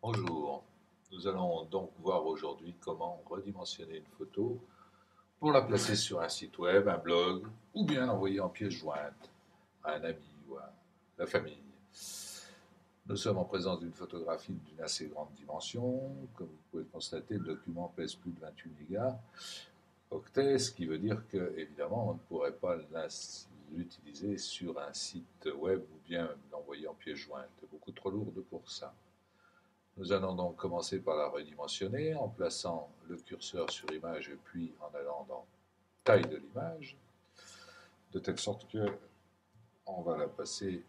Bonjour, nous allons donc voir aujourd'hui comment redimensionner une photo pour la placer sur un site web, un blog ou bien l'envoyer en pièce jointe à un ami ou à la famille. Nous sommes en présence d'une photographie d'une assez grande dimension. Comme vous pouvez le constater, le document pèse plus de 28 mégaoctets, ce qui veut dire que, évidemment, on ne pourrait pas l'utiliser sur un site web ou bien l'envoyer en pièce jointe. Beaucoup trop lourde pour ça. Nous allons donc commencer par la redimensionner en plaçant le curseur sur image puis en allant dans taille de l'image, de telle sorte que on va la passer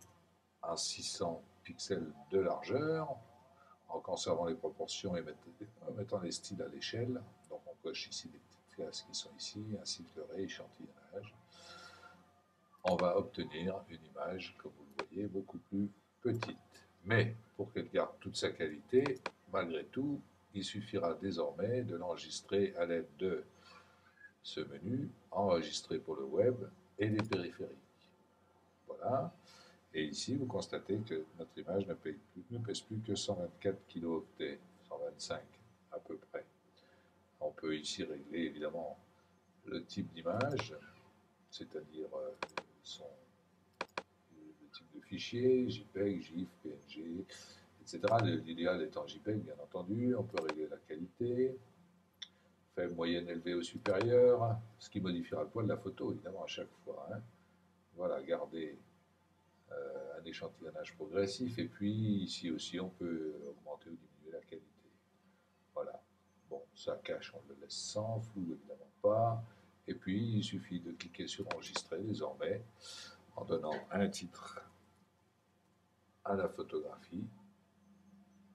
à 600 pixels de largeur en conservant les proportions et en mettant les styles à l'échelle. Donc on coche ici les petites cases qui sont ici, ainsi que le rééchantillonnage. On va obtenir une image, comme vous le voyez, beaucoup plus petite. Mais pour qu'elle garde toute sa qualité, malgré tout, il suffira désormais de l'enregistrer à l'aide de ce menu, enregistrer pour le web et les périphériques. Voilà. Et ici, vous constatez que notre image ne pèse plus que 124 kilooctets, 125 à peu près. On peut ici régler évidemment le type d'image, c'est-à-dire son type de fichier, JPEG, GIF, PNG, etc. L'idéal étant JPEG, bien entendu. On peut régler la qualité, faible, moyenne, élevée ou supérieure, ce qui modifiera le poids de la photo, évidemment, à chaque fois. Hein. Voilà, garder un échantillonnage progressif. Et puis, ici aussi, on peut augmenter ou diminuer la qualité. Voilà. Bon, ça cache, on le laisse sans, flou, évidemment pas. Et puis, il suffit de cliquer sur enregistrer désormais en donnant un titre à la photographie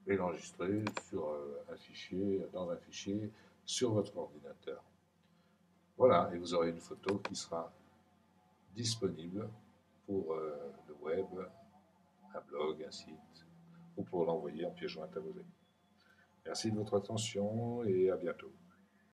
et l'enregistrer sur un fichier, dans un fichier sur votre ordinateur. Voilà, et vous aurez une photo qui sera disponible pour le web, un blog, un site, ou pour l'envoyer en pièce jointe à vos amis. Merci de votre attention et à bientôt.